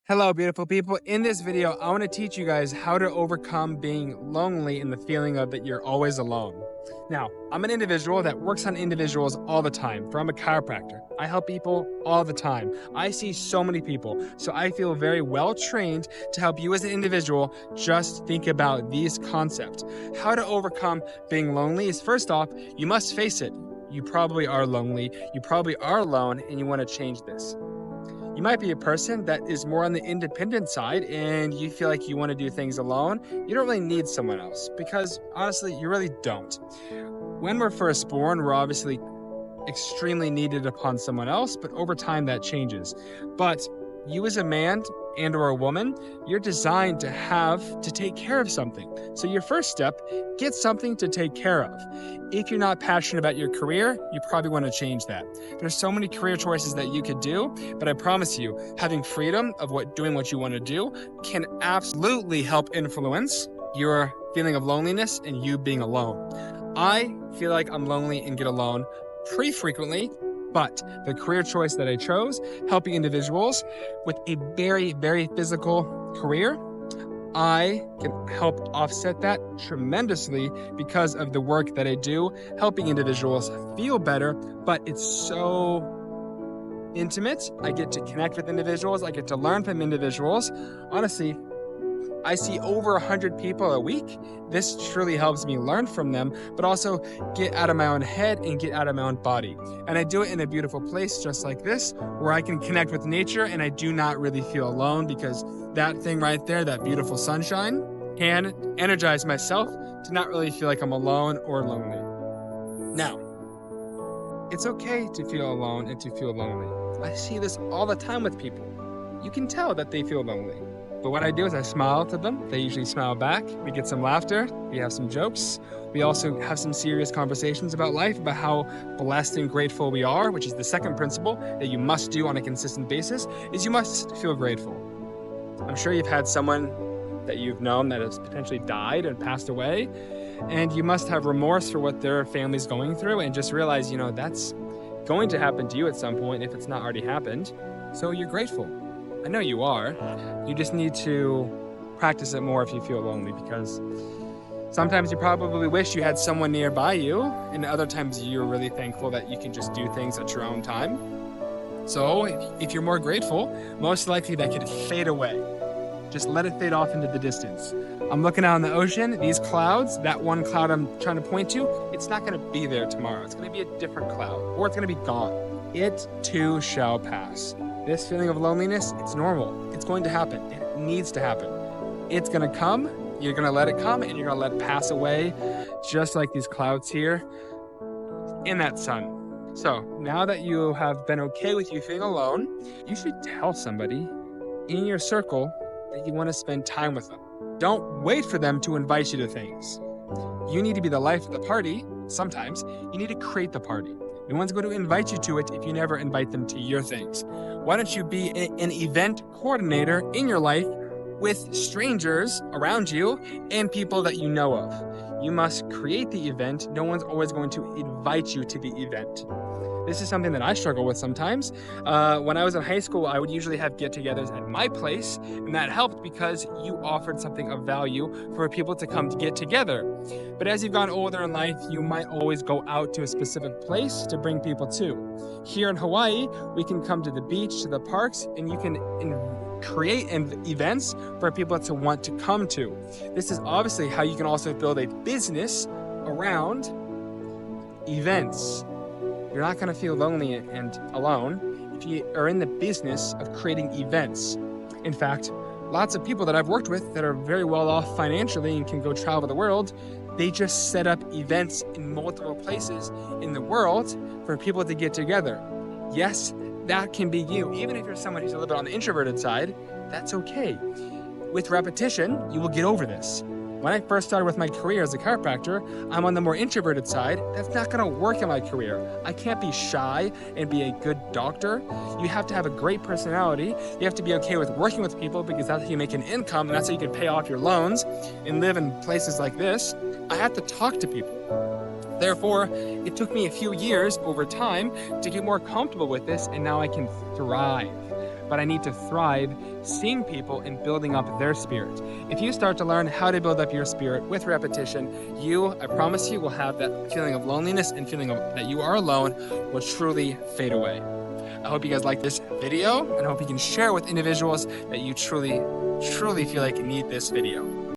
Hello, beautiful people. In this video, I want to teach you guys how to overcome being lonely and the feeling of that you're always alone. Now, I'm an individual that works on individuals all the time, for I'm a chiropractor. I help people all the time. I see so many people, so I feel very well trained to help you as an individual just think about these concepts. How to overcome being lonely is, first off, you must face it. You probably are lonely, you probably are alone, and you want to change this. You might be a person that is more on the independent side and you feel like you want to do things alone. You don't really need someone else because honestly, you really don't. When we're first born, we're obviously extremely needed upon someone else, but over time that changes. But you as a man and or a woman, you're designed to take care of something. So your first step, get something to take care of. If you're not passionate about your career, you probably want to change that. There's so many career choices that you could do, but I promise you, having freedom of doing what you want to do can absolutely help influence your feeling of loneliness and you being alone. I feel like I'm lonely and get alone pretty frequently, but the career choice that I chose, helping individuals with a very, very physical career, I can help offset that tremendously because of the work that I do, helping individuals feel better, but it's so intimate. I get to connect with individuals. I get to learn from individuals. Honestly, I see over 100 people a week. This truly helps me learn from them, but also get out of my own head and get out of my own body. And I do it in a beautiful place just like this, where I can connect with nature and I do not really feel alone because that thing right there, that beautiful sunshine, can energize myself to not really feel like I'm alone or lonely. Now, it's okay to feel alone and to feel lonely. I see this all the time with people. You can tell that they feel lonely. But what I do is I smile to them. They usually smile back. We get some laughter. We have some jokes. We also have some serious conversations about life, about how blessed and grateful we are, which is the second principle that you must do on a consistent basis, is you must feel grateful. I'm sure you've had someone that you've known that has potentially died and passed away, and you must have remorse for what their family's going through and just realize, that's going to happen to you at some point if it's not already happened. So you're grateful. I know you are. You just need to practice it more if you feel lonely, because sometimes you probably wish you had someone nearby you, and other times you're really thankful that you can just do things at your own time. So if you're more grateful, most likely that could fade away. Just let it fade off into the distance. I'm looking out in the ocean, these clouds, that one cloud I'm trying to point to, it's not gonna be there tomorrow. It's gonna be a different cloud, or it's gonna be gone. It too shall pass. This feeling of loneliness, it's normal. It's going to happen. It needs to happen. It's gonna come, you're gonna let it come, and you're gonna let it pass away, just like these clouds here in that sun. So now that you have been okay with you feeling alone, you should tell somebody in your circle that you wanna spend time with them. Don't wait for them to invite you to things. You need to be the life of the party. Sometimes you need to create the party. No one's going to invite you to it if you never invite them to your things. Why don't you be an event coordinator in your life with strangers around you and people that you know of? You must create the event. No one's always going to invite you to the event. This is something that I struggle with sometimes. When I was in high school, I would usually have get-togethers at my place, and that helped because you offered something of value for people to come to get together. But as you've gotten older in life, you might always go out to a specific place to bring people to. Here in Hawaii, we can come to the beach, to the parks, and you can create events for people to want to come to. This is obviously how you can also build a business around events. You're not going to feel lonely and alone if you are in the business of creating events. In fact, lots of people that I've worked with that are very well off financially and can go travel the world, they just set up events in multiple places in the world for people to get together. Yes, that can be you. Even if you're someone who's a little bit on the introverted side, that's okay. With repetition, you will get over this. When I first started with my career as a chiropractor, I'm on the more introverted side. That's not gonna work in my career. I can't be shy and be a good doctor. You have to have a great personality. You have to be okay with working with people because that's how you make an income and that's how you can pay off your loans and live in places like this. I have to talk to people. Therefore, it took me a few years over time to get more comfortable with this, and now I can thrive. but I need to thrive seeing people and building up their spirit. If you start to learn how to build up your spirit with repetition, I promise you, will have that feeling of loneliness and feeling of that you are alone will truly fade away. I hope you guys like this video, and I hope you can share with individuals that you truly feel like need this video.